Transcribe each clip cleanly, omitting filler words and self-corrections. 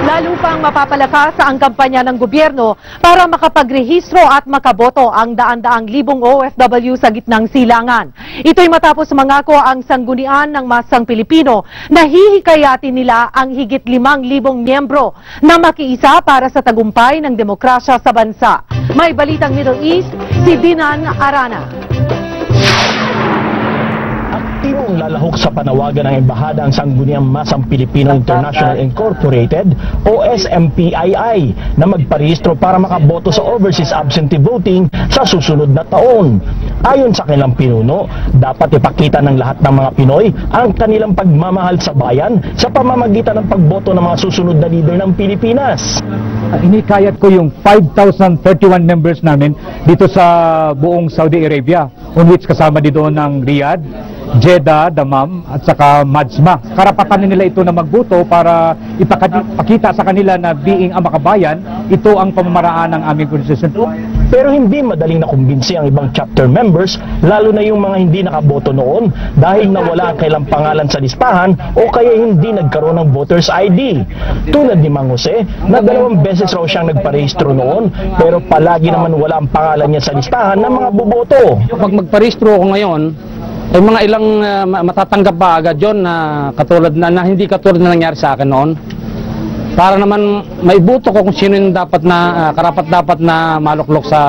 Lalo pang mapapalakas ang kampanya ng gobyerno para makapagrehistro at makaboto ang daan-daang libong OFW sa gitnang silangan. Ito'y matapos mangako ang sanggunian ng masang Pilipino na hihikayatin nila ang higit 5,000 miyembro na makiisa para sa tagumpay ng demokrasya sa bansa. May balitang Middle East, si Dinan Arana. Aktibong lalahok sa panawagan ng Embahada ang Sangguniang Masang Pilipino International Incorporated o SMPII na magparehistro para makaboto sa overseas absentee voting sa susunod na taon. Ayon sa kanilang pinuno, dapat ipakita ng lahat ng mga Pinoy ang kanilang pagmamahal sa bayan sa pamamagitan ng pagboto ng mga susunod na leader ng Pilipinas. Inikayat ko yung 5,031 members namin dito sa buong Saudi Arabia, on which kasama dito ng Riyadh, Jeddah, Dammam at saka Majma. Karapatan nila ito na magboto para ipakita sa kanila na being ang makabayan, ito ang pamamaraan ng aming konstitusyon. Pero hindi madaling nakumbinsi ang ibang chapter members, lalo na yung mga hindi nakaboto noon dahil nawala ang kailang pangalan sa listahan o kaya hindi nagkaroon ng voters ID. Tulad ni Mang Jose na 2 beses raw siyang nagparehistro noon pero palagi naman wala ang pangalan niya sa listahan ng mga boboto. Pag magparehistro ako ngayon, ay mga ilang matatanggap ba agad yun na katulad na hindi katulad na nangyari sa akin noon. Para naman maibuto ko kung sino yung dapat na karapat-dapat na maluklok sa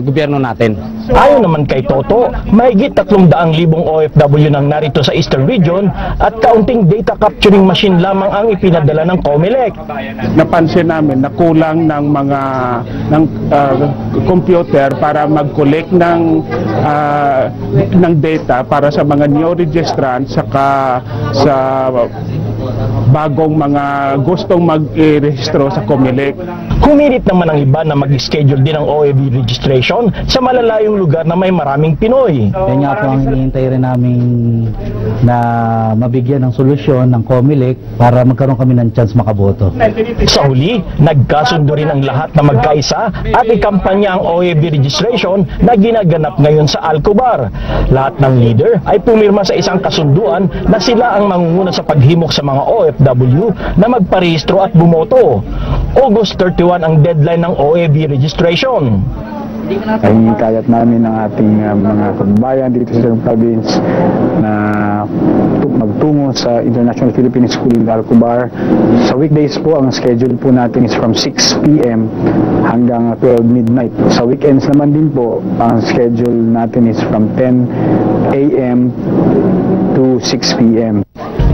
gobyerno natin. Ayon naman kay Toto, mahigit 300,000 OFW nang narito sa Eastern Region at kaunting data capturing machine lamang ang ipinadala ng COMELEC. Napansin namin na kulang ng mga computer para mag-collect ng data para sa mga new registrants saka sa bagong mga gustong mag-rehistro sa COMELEC. Humirit naman ang iba na mag-schedule din ng OAV registration sa malalayong lugar na may maraming Pinoy. Yan nga po ang hinihintay rin namin na mabigyan ng solusyon ng COMELEC para magkaroon kami ng chance makaboto. Sa huli, nagkasundo rin ang lahat na magkaisa at ikampanya ang OAV registration na ginaganap ngayon sa Alcobar. Lahat ng leader ay pumirma sa isang kasunduan na sila ang mangunguna sa paghimok sa mga OFW na magparehistro at bumoto. August 31 ang deadline ng OAV registration. Ay hinikayat namin ng ating mga kababayan dito sa Southern Province na magtungo sa International Philippine School in Alcobar. Sa weekdays po, ang schedule po natin is from 6 p.m. hanggang 12 midnight. Sa weekends naman din po, ang schedule natin is from 10 a.m. to 6 p.m.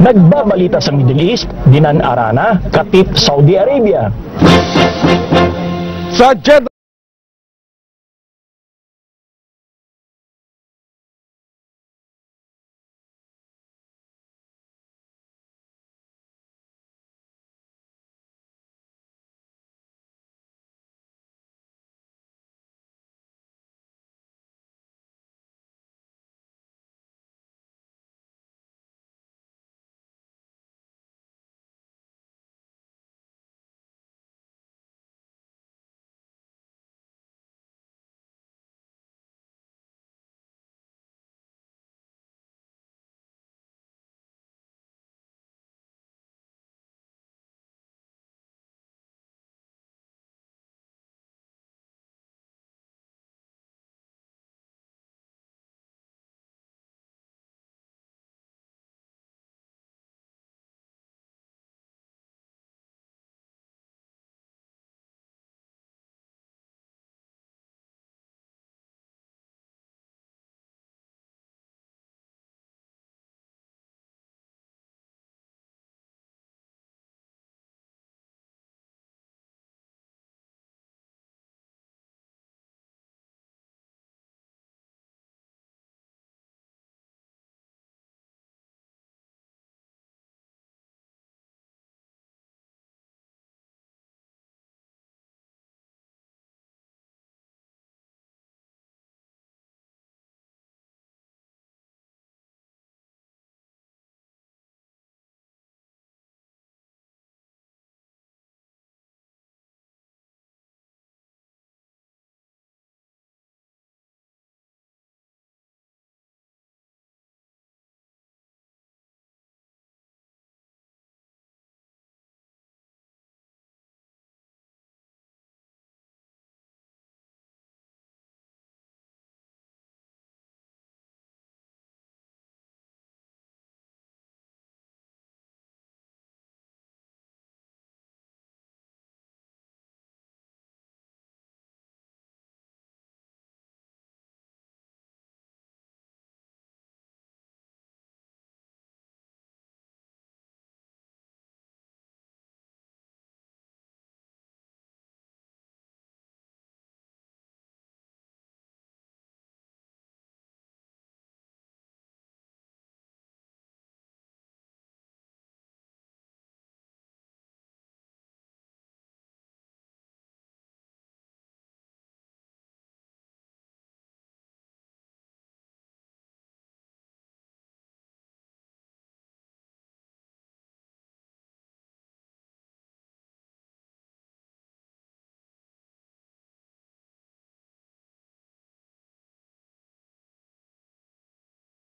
Nagbabalita sa Middle East, Dinan Arana, Katip, Saudi Arabia. Sa Jeddah